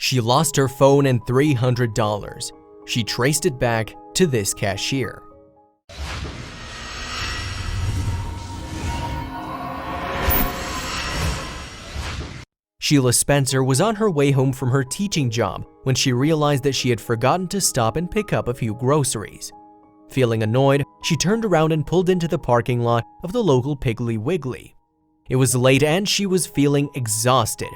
She lost her phone and $300. She traced it back to this cashier. Sheila Spencer was on her way home from her teaching job when she realized that she had forgotten to stop and pick up a few groceries. Feeling annoyed, she turned around and pulled into the parking lot of the local Piggly Wiggly. It was late and she was feeling exhausted.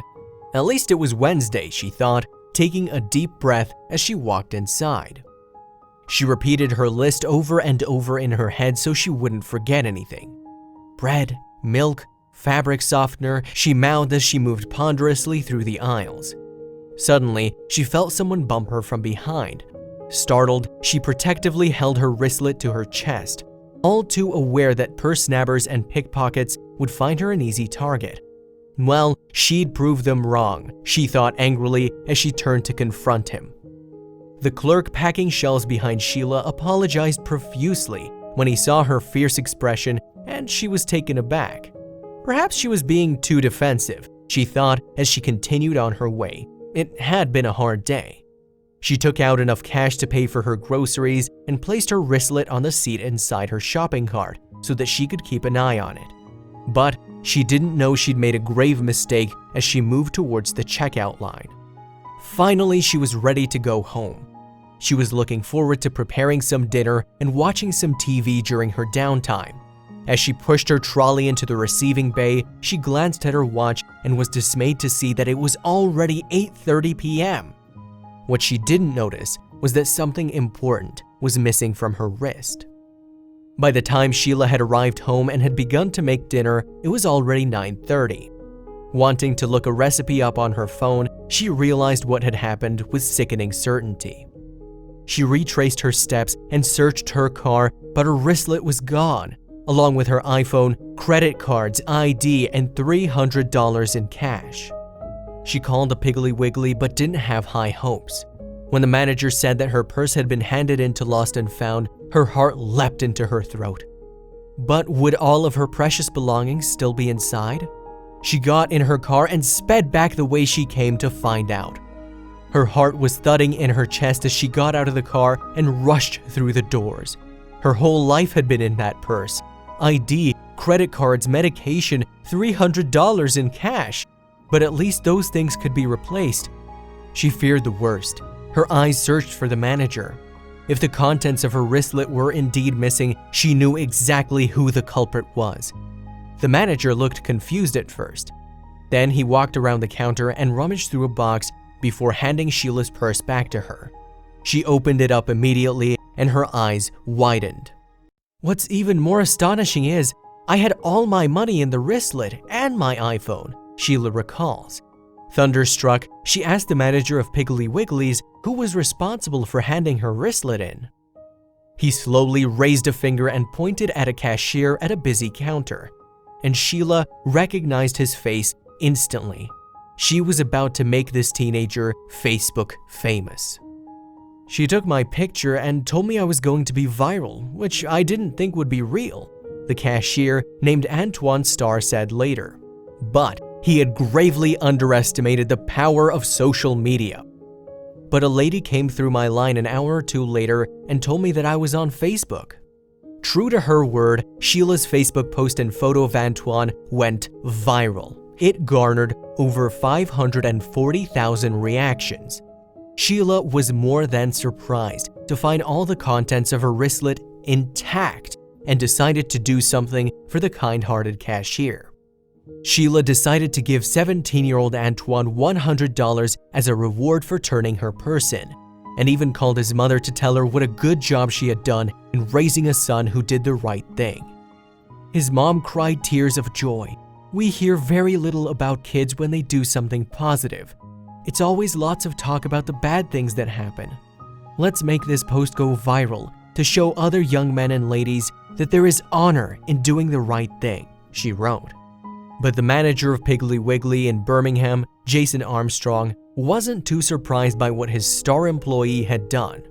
At least it was Wednesday, she thought, taking a deep breath as she walked inside. She repeated her list over and over in her head so she wouldn't forget anything. Bread, milk, fabric softener, she mouthed as she moved ponderously through the aisles. Suddenly, she felt someone bump her from behind. Startled, she protectively held her wristlet to her chest, all too aware that purse snappers and pickpockets would find her an easy target. Well, she'd proved them wrong, she thought angrily as she turned to confront him. The clerk packing shelves behind Sheila apologized profusely when he saw her fierce expression, and she was taken aback. Perhaps she was being too defensive, she thought as she continued on her way. It had been a hard day. She took out enough cash to pay for her groceries and placed her wristlet on the seat inside her shopping cart so that she could keep an eye on it. But she didn't know she'd made a grave mistake as she moved towards the checkout line. Finally, she was ready to go home. She was looking forward to preparing some dinner and watching some TV during her downtime. As she pushed her trolley into the receiving bay, she glanced at her watch and was dismayed to see that it was already 8:30 p.m. What she didn't notice was that something important was missing from her wrist. By the time Sheila had arrived home and had begun to make dinner, it was already 9:30. Wanting to look a recipe up on her phone, she realized what had happened with sickening certainty. She retraced her steps and searched her car, but her wristlet was gone, along with her iPhone, credit cards, ID, and $300 in cash. She called the Piggly Wiggly but didn't have high hopes. When the manager said that her purse had been handed in to Lost and Found, her heart leapt into her throat. But would all of her precious belongings still be inside? She got in her car and sped back the way she came to find out. Her heart was thudding in her chest as she got out of the car and rushed through the doors. Her whole life had been in that purse. ID, credit cards, medication, $300 in cash. But at least those things could be replaced. She feared the worst. Her eyes searched for the manager. If the contents of her wristlet were indeed missing, she knew exactly who the culprit was. The manager looked confused at first. Then he walked around the counter and rummaged through a box before handing Sheila's purse back to her. She opened it up immediately and her eyes widened. What's even more astonishing is, I had all my money in the wristlet and my iPhone, Sheila recalls. Thunderstruck, she asked the manager of Piggly Wiggly's who was responsible for handing her wristlet in. He slowly raised a finger and pointed at a cashier at a busy counter, and Sheila recognized his face instantly. She was about to make this teenager Facebook famous. She took my picture and told me I was going to be viral, which I didn't think would be real, the cashier named Antoine Starr said later. But he had gravely underestimated the power of social media. But a lady came through my line an hour or two later and told me that I was on Facebook. True to her word, Sheila's Facebook post and photo of Antoine went viral. It garnered over 540,000 reactions. Sheila was more than surprised to find all the contents of her wristlet intact and decided to do something for the kind-hearted cashier. Sheila decided to give 17-year-old Antoine $100 as a reward for turning her purse in, and even called his mother to tell her what a good job she had done in raising a son who did the right thing. His mom cried tears of joy. We hear very little about kids when they do something positive. It's always lots of talk about the bad things that happen. Let's make this post go viral to show other young men and ladies that there is honor in doing the right thing, she wrote. But the manager of Piggly Wiggly in Birmingham, Jason Armstrong, wasn't too surprised by what his star employee had done.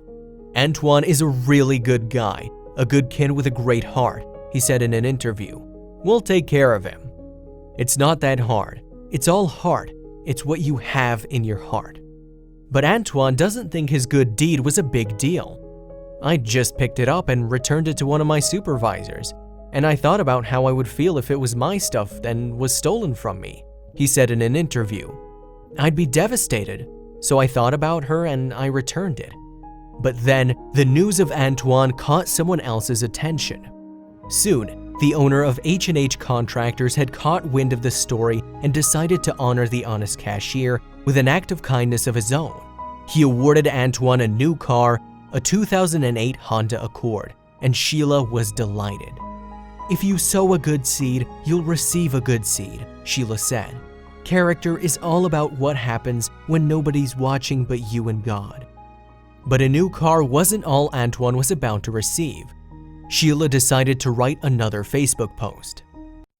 Antoine is a really good guy, a good kid with a great heart, he said in an interview. We'll take care of him. It's not that hard. It's all heart. It's what you have in your heart. But Antoine doesn't think his good deed was a big deal. "I just picked it up and returned it to one of my supervisors, and I thought about how I would feel if it was my stuff and was stolen from me," he said in an interview. "I'd be devastated, so I thought about her and I returned it." But then, the news of Antoine caught someone else's attention. Soon, the owner of H&H Contractors had caught wind of the story and decided to honor the honest cashier with an act of kindness of his own. He awarded Antoine a new car, a 2008 Honda Accord, and Sheila was delighted. "If you sow a good seed, you'll receive a good seed," Sheila said. "Character is all about what happens when nobody's watching but you and God." But a new car wasn't all Antoine was about to receive. Sheila decided to write another Facebook post.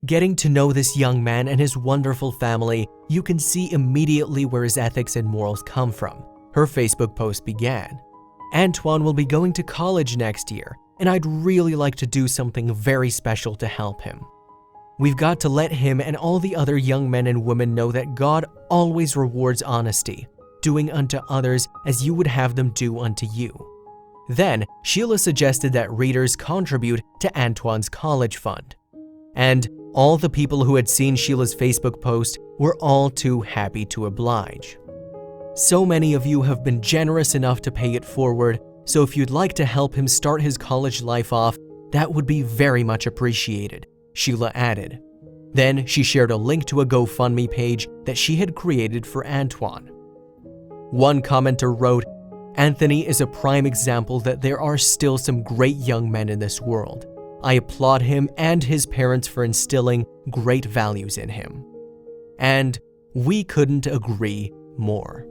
"Getting to know this young man and his wonderful family, you can see immediately where his ethics and morals come from," her Facebook post began. "Antoine will be going to college next year, and I'd really like to do something very special to help him. We've got to let him and all the other young men and women know that God always rewards honesty, doing unto others as you would have them do unto you." Then, Sheila suggested that readers contribute to Antoine's college fund. And all the people who had seen Sheila's Facebook post were all too happy to oblige. "So many of you have been generous enough to pay it forward, so if you'd like to help him start his college life off, that would be very much appreciated," Sheila added. Then she shared a link to a GoFundMe page that she had created for Antoine. One commenter wrote, "Anthony is a prime example that there are still some great young men in this world. I applaud him and his parents for instilling great values in him." And we couldn't agree more.